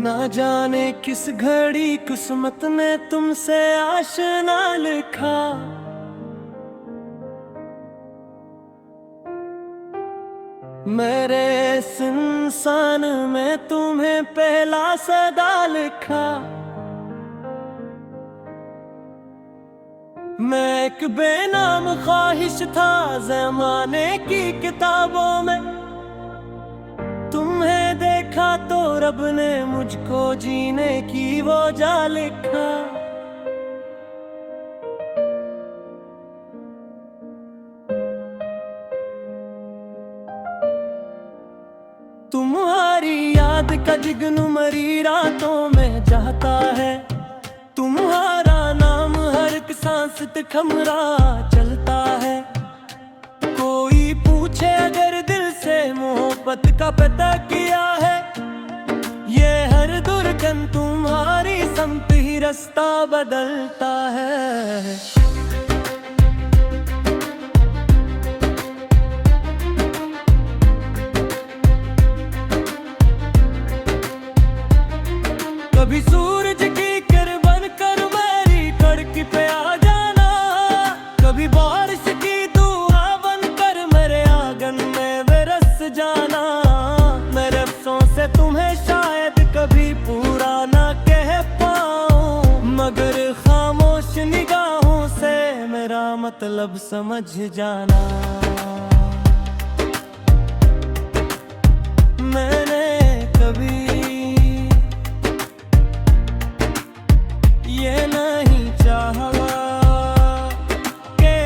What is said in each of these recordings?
ना जाने किस घड़ी किस्मत ने तुमसे आशना लिखा। मेरे इस इंसान में तुम्हें पहला सदा लिखा। मैं एक बेनाम ख्वाहिश था ज़माने की किताबों में। तुम्हें देखा तो रब ने मुझको जीने की वो जा लिखा। तुम्हारी याद का जिगनू मरी रातों में जाता है। तुम्हारा नाम हर एक सांस थमरा चलता है। कोई पूछे अगर दिल से मोहब्बत का पता किया है। ये हर दुर्गन तुम्हारी समत ही रास्ता बदलता है। कभी सूरज की किरण बनकर मेरी खिड़की पे आ जाना। कभी बारिश की दुआ बनकर मेरे आंगन में बरस जाना। मेरे अफसों से तुम्हें शायद कभी पूरा ना कह पाऊं, मगर खामोश निगाहों से मेरा मतलब समझ जाना। मैंने कभी ये नहीं चाहा के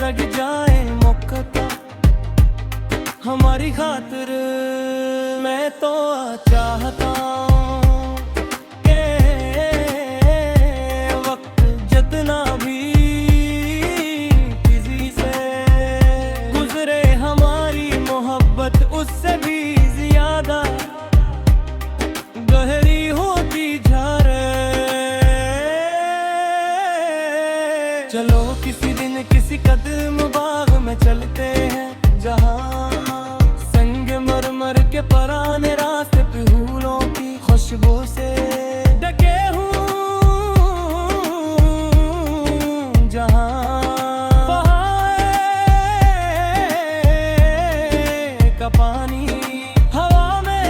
रग जाए मौका हमारी खातिर। मैं तो चाहता हूँ के वक्त जितना भी किसी से गुजरे हमारी मोहब्बत उससे भी ज्यादा गहरी होती जा चलो किसी दिन किसी कदम बाग में चलते हैं, जहाँ संग मरमर के पुराने रास्ते पे फूलों की खुशबू से ढके हूँ। जहाँ बहाए का पानी हवा में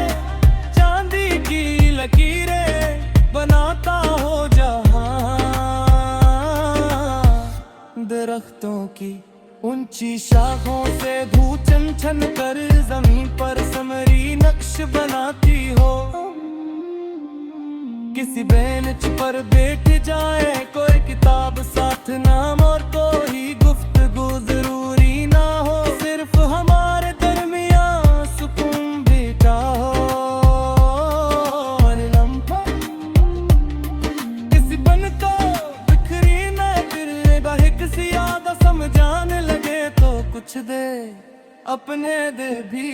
चांदी की लकीरें बनाता हो। दरख्तों की ऊंची शाखों से धूप छन छन कर जमीन पर समरी नक्श बनाती हो। किसी बेंच पर बैठ जाए कोई किताब साथ नाम और कोई गुफ्तगू जरूरी ना हो। सिर्फ हमारे दरमियां सुकून बैठा हो। किसी बन को बिखरी न फिर बहक सी याद समझाने लगे तो कुछ दे अपने दे भी।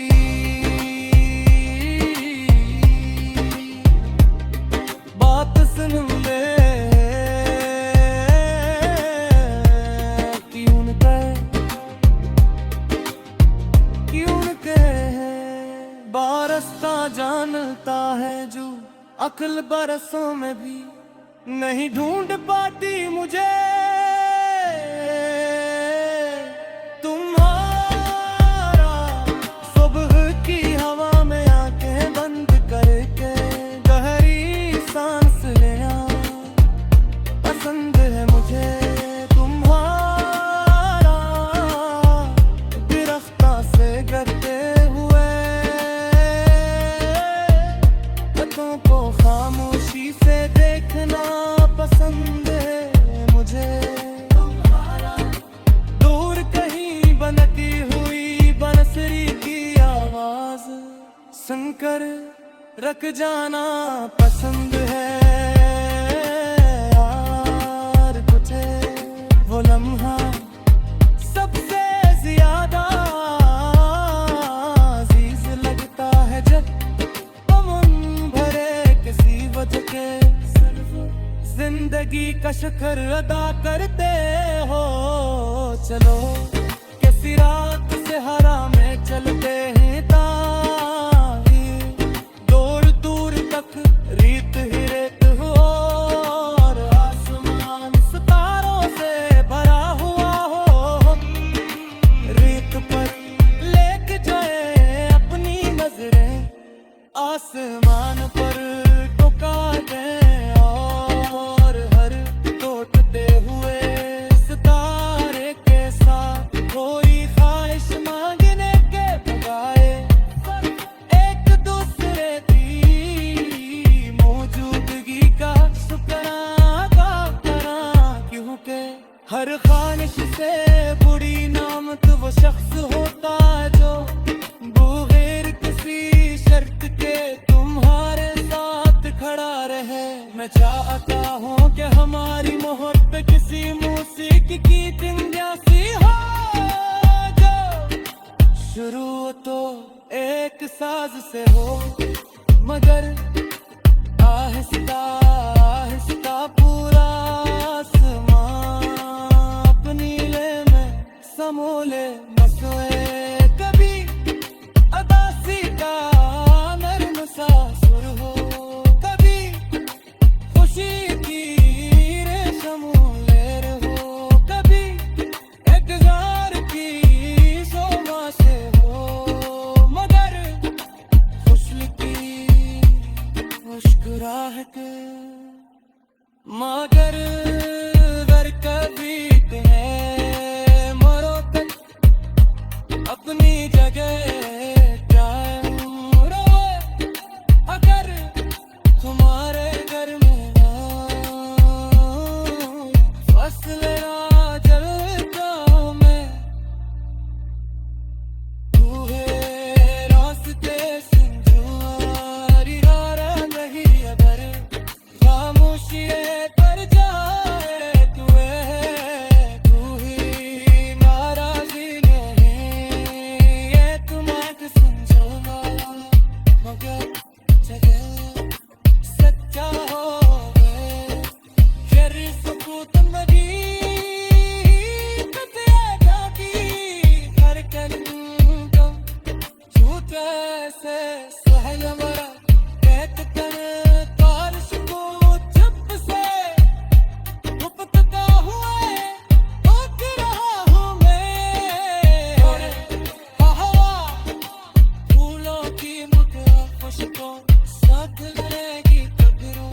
बात सुन ले क्यों के बारस्ता जानता है जो अक्ल बरसों में भी नहीं ढूंढ पाती मुझे। तुम्हारा सुबह की हवा में आंखें बंद करके गहरी सांस लेना पसंद है मुझे। तुम्हारा गिरफ्ता से करते हुए बातों को खामोशी से देखना पसंद है मुझे। दूर कहीं बनती हुई बंसुरी की आवाज सुनकर रख जाना पसंद है। यार तुझे वो लम्हा सबसे ज्यादा अजीज लगता है जब पवन भरे किसी वजह के जिंदगी का शुक्र अदा करते हो। चलो किसी रात से हरा में चलते हैं ताकि दौड़ तू शुरू तो एक साज से हो, मगर आहिस्ता आहिस्ता पूरा आसमां अपनी ले में समोले मसोए। कभी अदासी का नर्म सा सुर हो, कभी खुशी की रेशम लहर हो, कभी इंतजार की शोभा से हो, मगर खुशल की मुस्कुराहट। मगर अगर कभी तुम्हें मरो तक अपनी जगह कायम रहे, अगर तुम्हारे घर में फसल ना जलता मैं, तू है रास्ते संजुआरी रह नहीं, अगर खामोशी कर जाए तू ही नाराजी नहीं, ये तुम एक समझो ना, मगर जगह सच्चा हो गए फिर सुकूत मरी जाती हर कदम झूठ ऐसे सहल मरा कहत कर बारिश को चुप से गुप्तता हुए रोक रहा हूँ मैं, और हवा फूलों की मुठा खुशबू साथ लेगी कब्रों।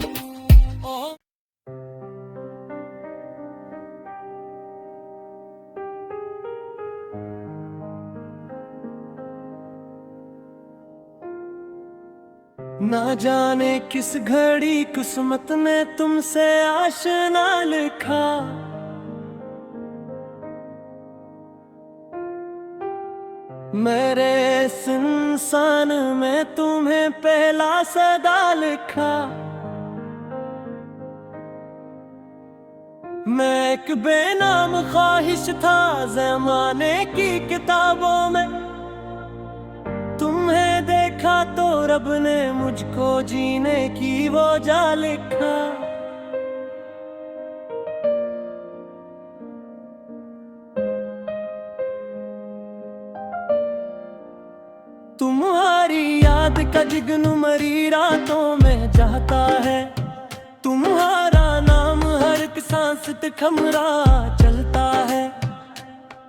ना जाने किस घड़ी किस्मत ने तुमसे आशना लिखा, मेरे इस इंसान में तुम्हें पहला सदा लिखा। मैं एक बेनाम ख्वाहिश था ज़माने की किताबों में, तुम्हें देखा तो रब ने मुझको जीने की वो जा लिखा। तुम्हारी याद का जिगनू मरी रातों में जाता है, तुम्हारा नाम हर एक सांस थमरा चलता है।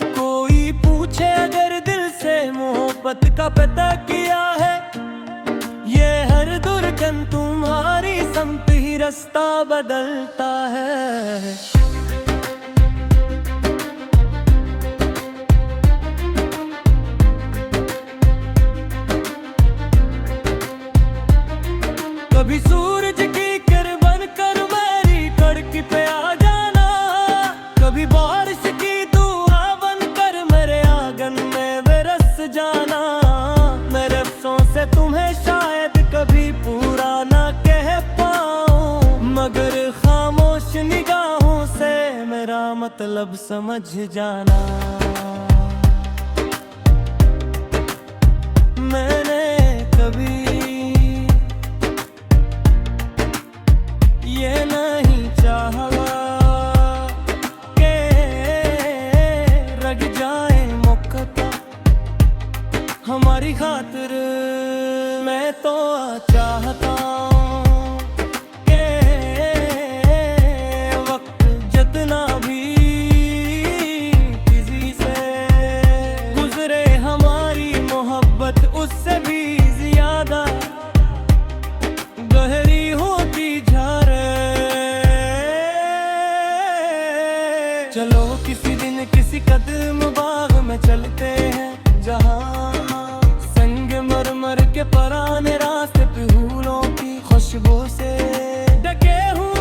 कोई पूछे अगर दिल से मोहब्बत का पता किया है, ये हर दुर्गन तुम्हारी समत ही रास्ता बदलता है। कभी सूरज की किरण बनकर मेरी कड़की पे आ जाना, कभी बारिश की दुआ बनकर मेरे आंगन में बरस जाना। मेरे अफसों से तुम्हें शायद कभी पूरा ना कह पाऊं, मगर खामोश निगाहों से मेरा मतलब समझ जाना। मैंने कभी ये नहीं चाहा के रग जाए मुक्ता हमारी खातिर, मैं तो चाहता हूँ के वक्त जितना भी किसी से गुजरे हमारी मोहब्बत उससे भी ज्यादा गहरी होती जा रही। चलो किसी दिन किसी कदम बाग में चलते हैं, जहाँ संगमरमर के पुराने रास्ते पे फूलों की खुशबू से ढके हूँ,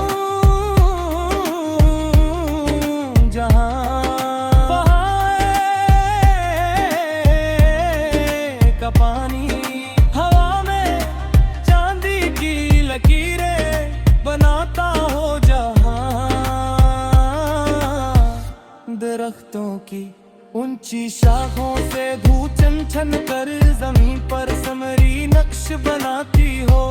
जहाँ का पानी हवा में चांदी की लकीरें बनाता हो, जहाँ दरख्तों की ऊंची शाखों से धू छन छन कर जमीन पर समरी नक्श बनाती हो।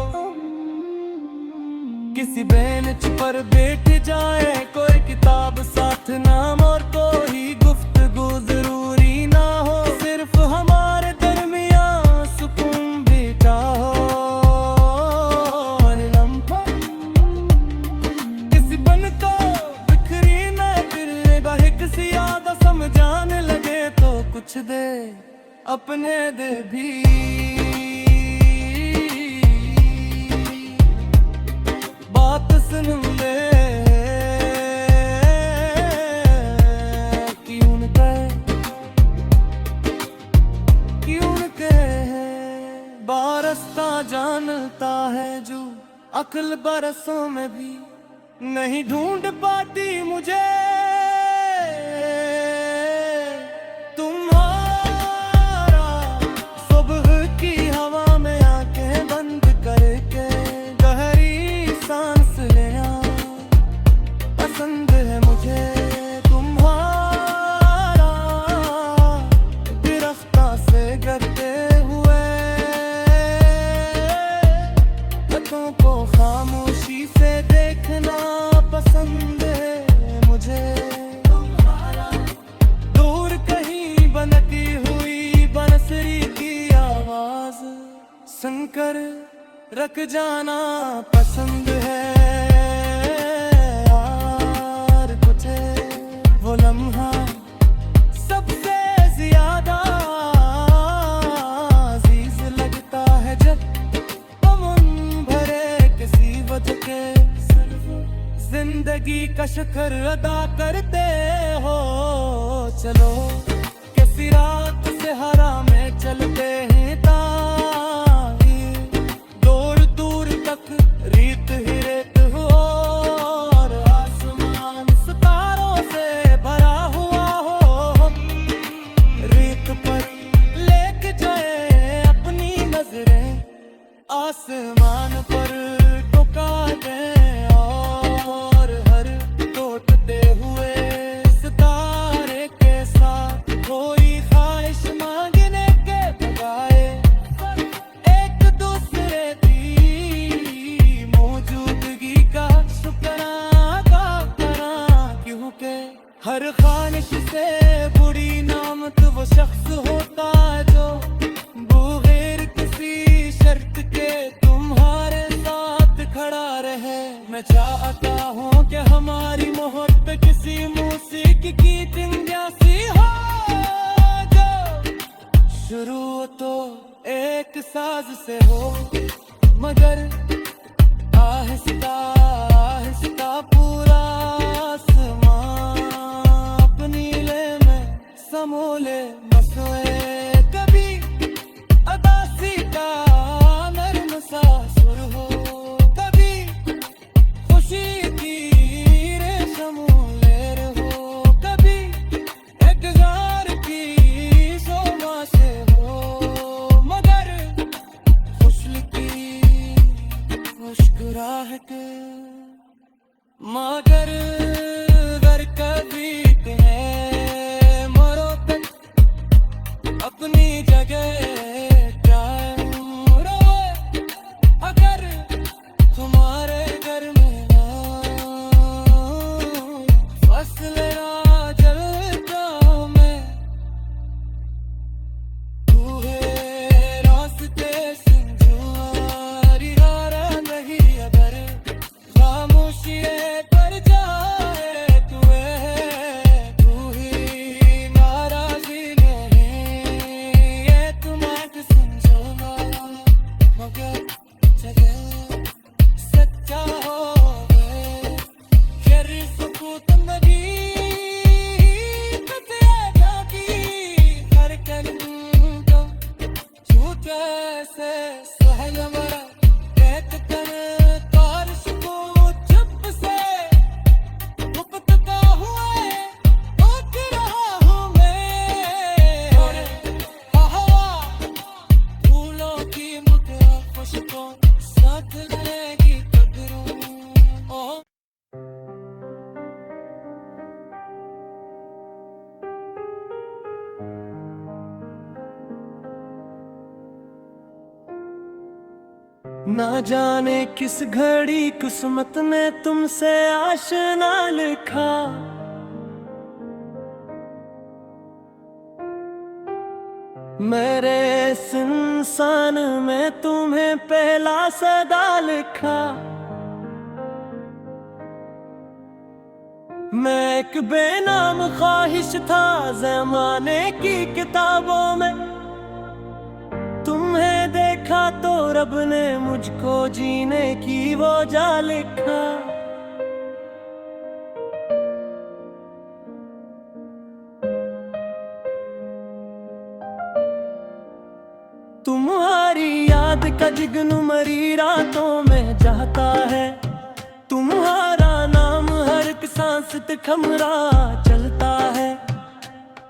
किसी बेंच पर बैठ जाए, कोई किताब साथ नाम और कोई गुफ्तगू जरूरी ना हो, सिर्फ हमारे दरमियां सुकून बैठा हो। किसी बन को बिखरी न फिर बाहे किसी याद समझाने लगे तो कुछ दे अपने दे भी। बात सुन ले क्यों कहे बारस्ता जानता है जो अक्ल बरसों में भी नहीं ढूंढ पाती मुझे। तुम्हारा सुबह की हवा में आंखें बंद करके गहरी सांस लेना पसंद है मुझे। तुम्हारा गिरफ्ता से गिरते हुए हाथों को खामोशी से देखना पसंद है मुझे। दूर कहीं बनती हुई बंसरी की आवाज सुनकर रख जाना पसंद है यार तुझे। वो लम्हा सबसे ज्यादा अजीज लगता है जब पवन भरे किसी वजह के जिंदगी का शुक्र अदा करते हो। चलो किसी रात से हरा में चलते हैं ताकि दूर दूर तक रीत ही रेत हो और आसमान सितारों से भरा हुआ हो। रेत पर लेके जाए अपनी नजरें, आसमान पर टुका दें और हर टूटते हुए सितारे के साथ कोई ख्वाहिश मांगने के बजाय एक दूसरे की मौजूदगी का शुक्राना करा। क्योंकि हर ख्वाहिश से बुरी नामत वो शख्स होता है जो बगैर किसी शर्त के तुम्हारे साथ खड़ा रहे। मैं चाहता हूँ कि हमारी मोहब्बत किसी मौसीकी की जिंदगी हो जो शुरू तो एक साज से हो, मगर आहिस्ता आहिस्ता पूरा आसमां अपनी ले में समोले मसोए। कभी अदासी का नरम सा सुर हो, कभी खुशी की रेशम लहर हो, कभी इंतजार की सोमा से हो, मगर खुशल की मुस्कुराहट मगर घर कभी तुम्हें मरो तक अपनी जगह कायम रहे। अगर तुम्हारे घर में फसल ना जलता मैं तू है रास्ते संजुआरी हारा नहीं। अगर खामोशी कर जाए तू ही नाराजी नहीं, ये तुम समझोगा मगर जगह सच्चा हो गए। फिर सुकूत नदी जाती हर कदम को झूठ से सहल मरा कहते तने तारिश को चुप से गुप्तता हुए उठ रहा हूँ मैं। और हवा फूलों की मुठिया खुशबू साथ लेगी कदरों। ना जाने किस घड़ी किस्मत ने तुमसे आशना लिखा। मेरे इस इंसान में तुम्हें पहला सदा लिखा। मैं एक बेनाम ख्वाहिश था ज़माने की किताबों में। तुम्हें देखा तो रब ने मुझको जीने की वो जा लिखा। तुम्हारी याद का जिगनू मरी रातों में जाता है। तुम्हारा नाम हर एक सांस पे खमरा चलता है।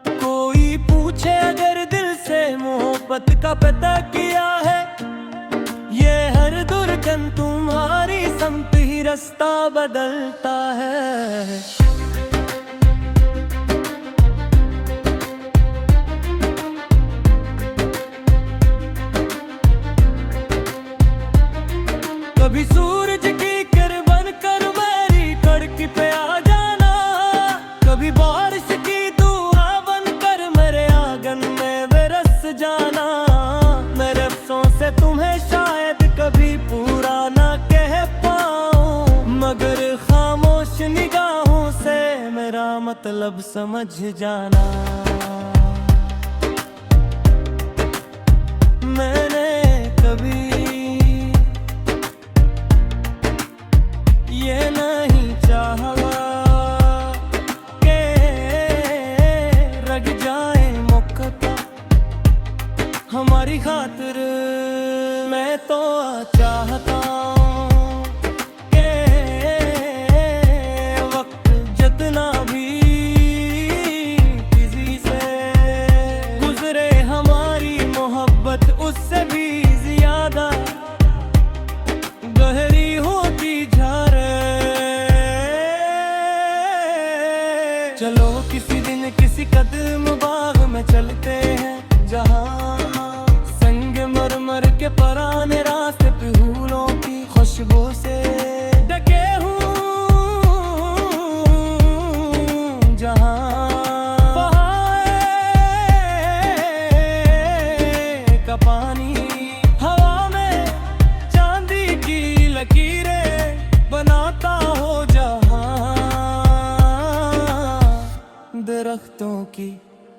कोई पूछे अगर दिल से मोहब्बत का पता किया है। ये हर दुर्गन तुम्हारी संग ही रास्ता बदलता है। कभी सूरज की किरण कर मेरी खिड़की पे आ जाना। कभी बारिश की दुआ बनकर मेरे आंगन में बरस जाना। मेरे अफसों से तुम्हें शायद कभी पूरा ना कह पाऊं, मगर खामोश निगाहों से मेरा मतलब समझ जाना। मैंने कभी ये नहीं चाहा के रग जाए मुक्ता हमारी खातिर। मैं तो चाहता हूँ के वक्त जितना भी किसी से गुजरे हमारी मोहब्बत उससे भी ज्यादा गहरी होती जा रही। चलो किसी दिन किसी कदम बाग में चलते हैं, जहाँ संग मरमर के पुराने रास्ते पे फूलों की खुशबू से ढके हूँ। जहाँ पहाड़ का पानी हवा में चांदी की लकीरें बनाता हो। जहाँ दरख्तों की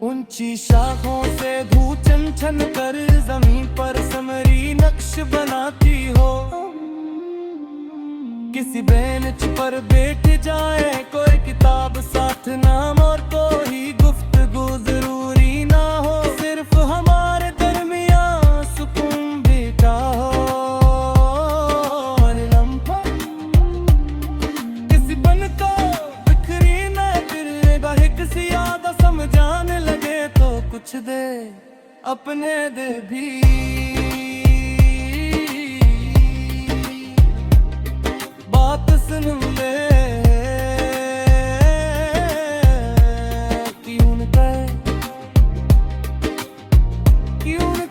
ऊंची शाखों से धूप छन छन कर जमीन पर समरी नक्श बनाती हो। किसी बेंच पर बैठ जाए कोई किताब साथ नाम और कोई गुफ्तगू जरूरी ना हो। सिर्फ हमारे दरमियां सुकून बैठा हो। किसी बन को बिखरी न फिर किसी याद समझाने लगे तो कुछ दे अपने दे भी। बात सुन ले क्यों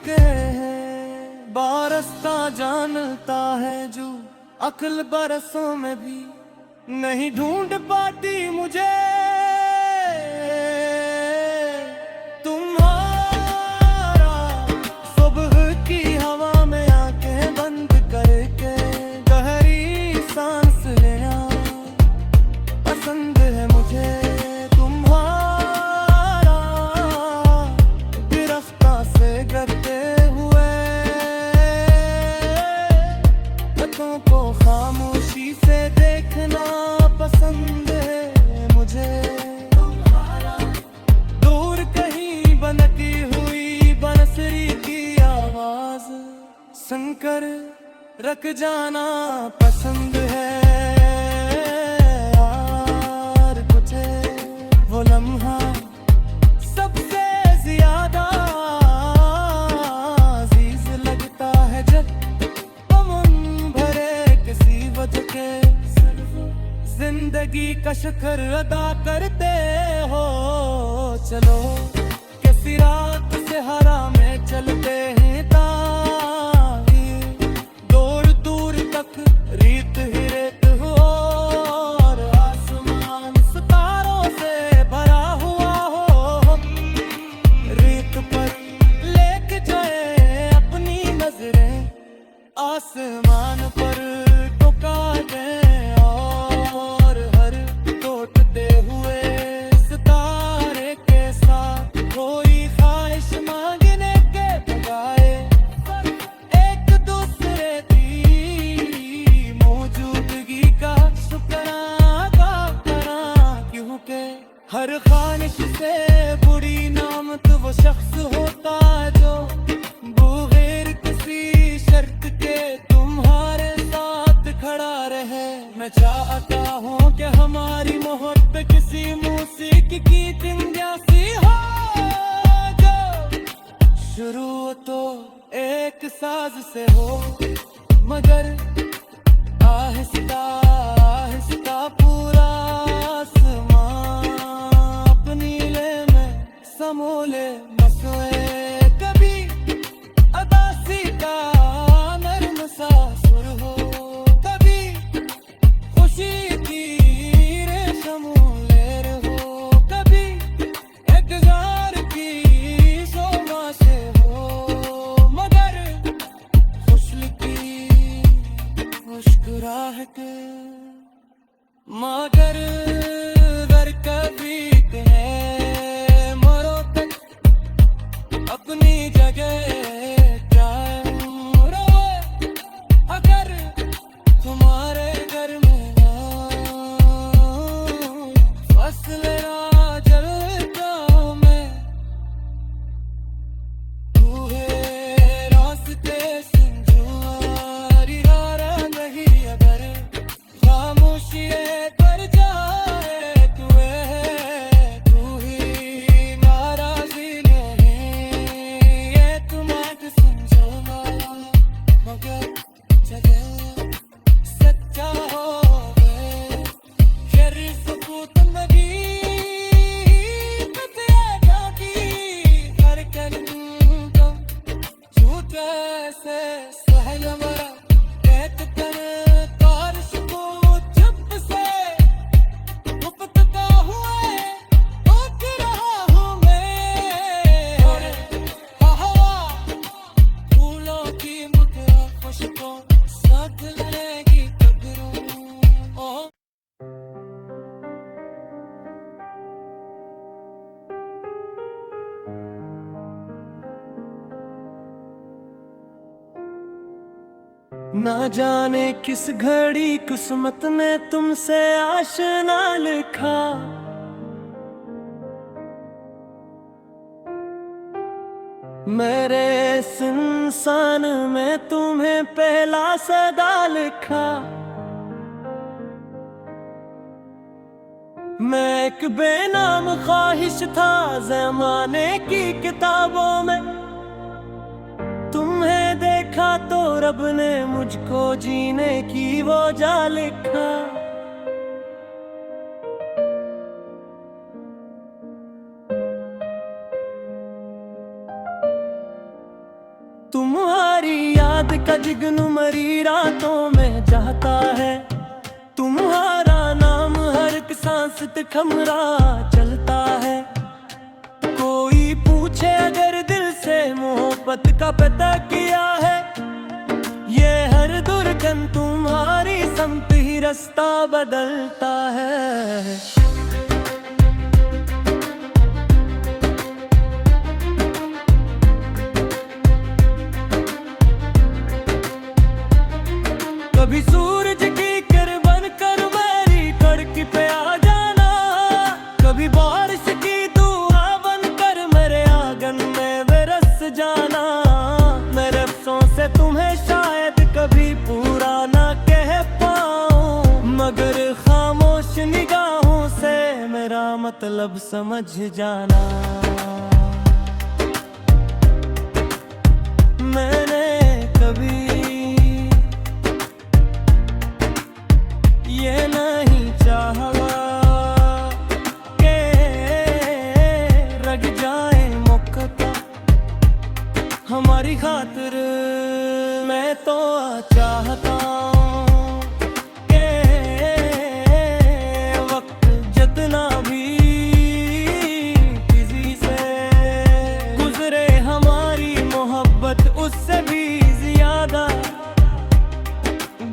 कहे बारस्ता जानता है जो अक्ल बरसों में भी नहीं ढूंढ पाती मुझे। तुम्हारा सुबह की हवा में आंखें बंद करके गहरी सांस लेना पसंद है मुझे। तुम्हारा गिरफ्तार से गिरते हुए हाथों को खामोशी से देखना पसंद है मुझे। दूर कहीं बनती हुई बंसरी की आवाज सुनकर रख जाना पसंद है। यार मुझे वो लम्हा सबसे ज्यादा अजीज लगता है जब पवन भरे किसी वजह के जिंदगी का शुक्र अदा करते हो। चलो किसी रात से हरा में चलते हैं ताकि दूर हर ख्वाहिश से बुरी नाम तो वो शख्स होता है जो बगैर किसी शर्त के तुम्हारे साथ खड़ा रहे। मैं चाहता हूँ कि हमारी मोहब्बत किसी मौसीकी की धुन जैसी हो जो शुरू तो एक साज से हो, मगर आहिस्ता आहिस्ता पूरा आसमां अपनी ले में समोले। मसले कभी अदासी का नरम सा सुर हो, कभी खुशी की रेशम लहर हो, कभी इंतजार की शोभा से हो, मगर खुशल की मुस्कुराहट मगर अगर कभी कहे मरो तक अपनी जगह कायम रहे। अगर तुम्हारे घर में ना फसल ना जलता हूँ मैं, तू है रास्ते संजुआरी हारा नहीं। अगर खामोशी कर जाए तू ही नाराजी नहीं, ये तुम्हारे समझो मगर जगह सच्चा हो गए। फिर सबूत लगी जाती हर कदम झूठ से सहल मरा कहत कर तारिश को चुप से मुफ्त का हुए ओक रहा हूँ मैं। और हवा फूलों की मुठा खुशबू साथ लेगी कब्रों। ना जाने किस घड़ी किस्मत ने तुमसे आशना लिखा, मेरे इस इंसान में तुम्हें पहला सदा लिखा। मैं एक बेनाम ख्वाहिश था ज़माने की किताबों में, तुम्हें देखा तो रब ने मुझको जीने की वो जा लिखा। तुम्हारी याद का जिगन मरी रातों में जाता है, तुम्हारा नाम हर एक सांस थमरा चलता है। कोई पूछे अगर दिल से मोहब्बत का पता किया है, ये हर दुर्गन तुम्हारी समत ही रास्ता बदलता है। कभी सूरज की किरण कर मेरी कड़की पे आ जाना, कभी बारिश की दुआ बनकर मेरे आंगन में बरस जाना। मेरे अफसों से तुम्हें शायद कभी पूरा ना कह पाऊं, मगर खामोश निगाहों से मेरा मतलब समझ जाना। मैंने कभी ये नहीं चाहा के रग जाए मुक्ता हमारी खातिर। मैं तो चाहता हूँ के वक्त जितना भी किसी से गुजरे हमारी मोहब्बत उससे भी ज्यादा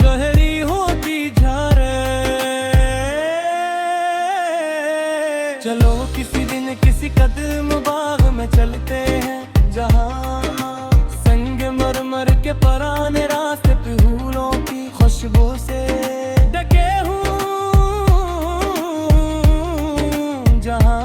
गहरी होती जा रही। चलो किसी दिन किसी कदम बाग में चलते हैं, जहाँ संग मरमर के पुराने रास्ते पे फूलों की खुशबू से ढके हूँ, जहाँ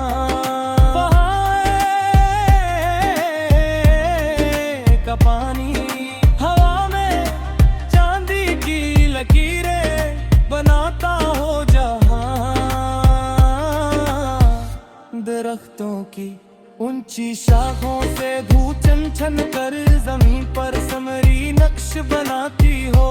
दरख्तों की ऊंची शाखों से धूल छन छन कर जमीन पर समरी नक्श बनाती हो।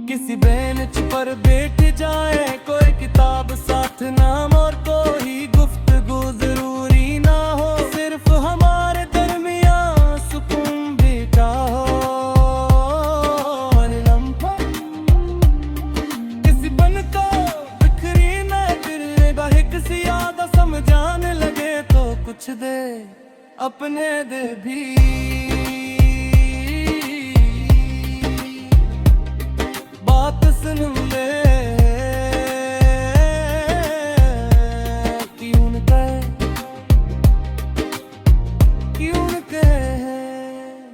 किसी बेंच पर बैठ जाए, कोई किताब साथ नाम और कोई गुफ्तगू जरूरी ना हो, सिर्फ हमारे दरमियां सुकून बैठा हो। किसी बन को बिखरी नजर किसी याद समझाने लगे तो कुछ दे अपने दे भी। बात सुन ले क्यों कहे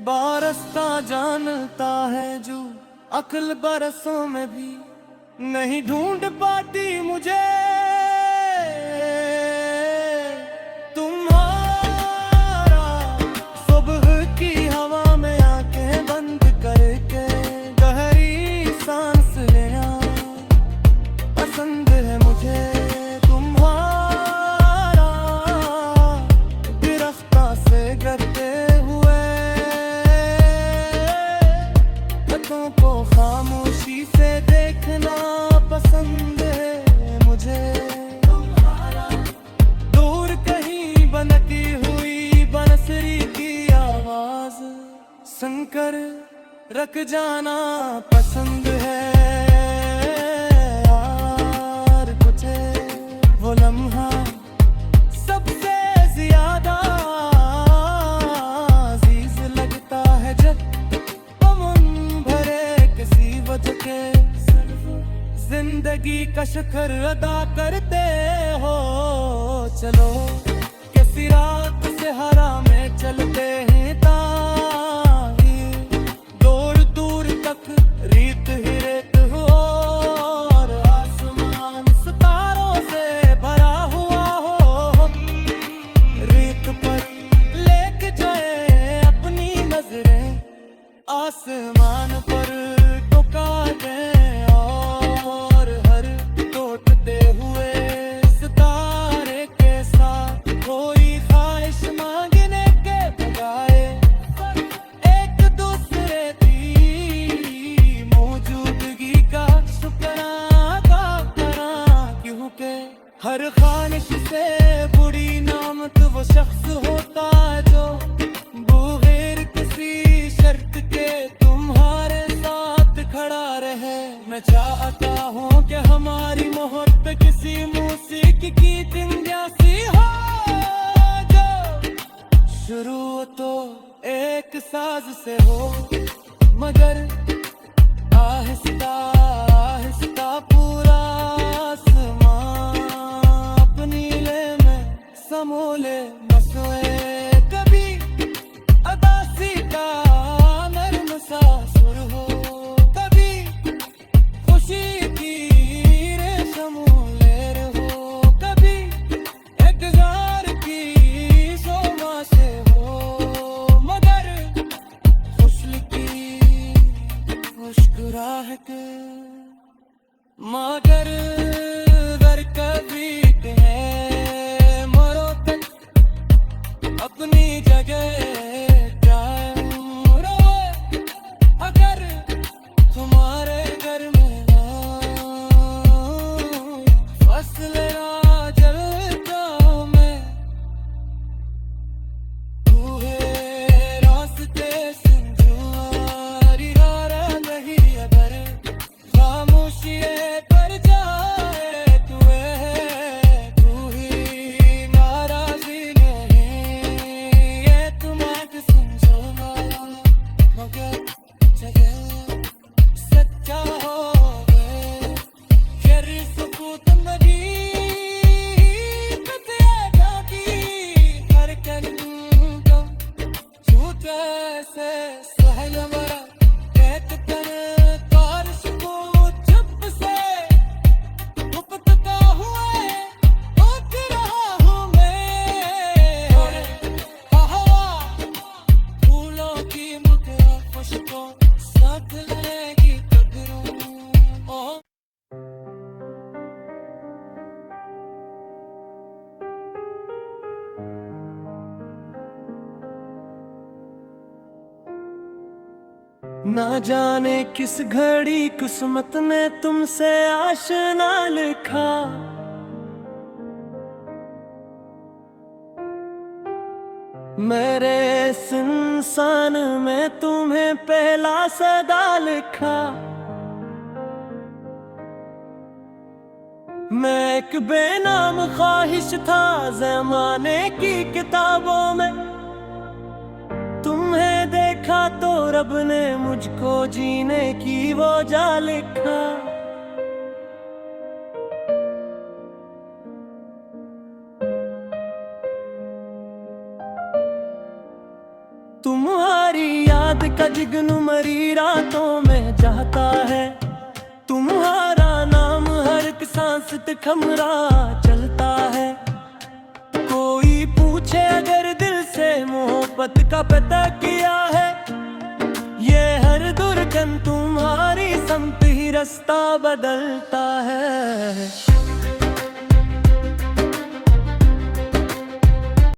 बारस्ता जानता है जो अक्ल बरसों में भी नहीं ढूंढ पाती मुझे। तुम्हारा सुबह की हवा में आंखें बंद करके गहरी सांस लेना पसंद है मुझे। तुम्हारा गिरफ्ता से गिरते हुए हाथों को खामोशी से देखना पसंद है मुझे। दूर कहीं बनती हुई बंसुरी की आवाज सुनकर रख जाना पसंद है। यार मुझे वो लम्हा सबसे ज्यादा अजीज लगता है जब पवन भरे किसी वजह के जिंदगी का शुक्र अदा करते हो। चलो किसी रात से हरा में चलते हैं ताकि दूर दूर तक रीत ही रेत हो और आसमान सितारों से भरा हुआ हो। रेत पर लेके जाए अपनी नजरें, आसमान पर टुका दें और हर टूटते हुए सितारे के साथ कोई ख्वाहिश मांगने के बजाय एक दूसरे की मौजूदगी का शुक्राना करा। क्योंकि हर ख्वाहिश से बुरी नामत वो शख्स होता है जो बगैर किसी शर्त के तुम्हारे साथ खड़ा रहे। मैं चाहता हूँ कि हमारी मोहब्बत किसी मौसीकी की जिंदगी हो जो शुरू तो एक साज से हो, मगर आहिस्ता आहिस्ता पूरा आसमां अपनी ले में समोले मसले। कभी अदासी का नर्म सा सुर हो, कभी खुशी की रेशम लहर हो, कभी इंतजार की शोभा से हो, मगर खुशली की मुस्कुराहट मगर घर कभी है मरो तक अपनी जगह कायम रहे। अगर तुम्हारे घर में फसल ना जलता मैं तू है रास्ते संजुआरी हारा नहीं। अगर खामोशी पर जाए तू ही नाराजी नहीं, ये तुम्हें समझो मगर जगह सच्चा हो गए फिर सुकूत मरी कतिया की हर कंदो झूठ से सहल मरा कहत कर कारश को चुप से गुप्तता हुए उठ रहा हूँ मैं। हवा फूलों की मुठिया खुशबू साथ लेगी कदरों। ना जाने किस घड़ी किस्मत ने तुमसे आशना लिखा। मेरे इस इंसान में तुम्हें पहला सदा लिखा। मैं एक बेनाम ख्वाहिश था ज़माने की किताबों में, तुम्हें देखा तो रब ने मुझको जीने की वो जा लिखा। तुम्हारी याद का जिगनू मरी रातों में जाता है, तुम्हारा नाम हर एक सांस थमरा चलता है। कोई पूछे अगर दिल से मोहब्बत का पता किया है, ये हर दुर्गन तुम्हारी संग ही रास्ता बदलता है।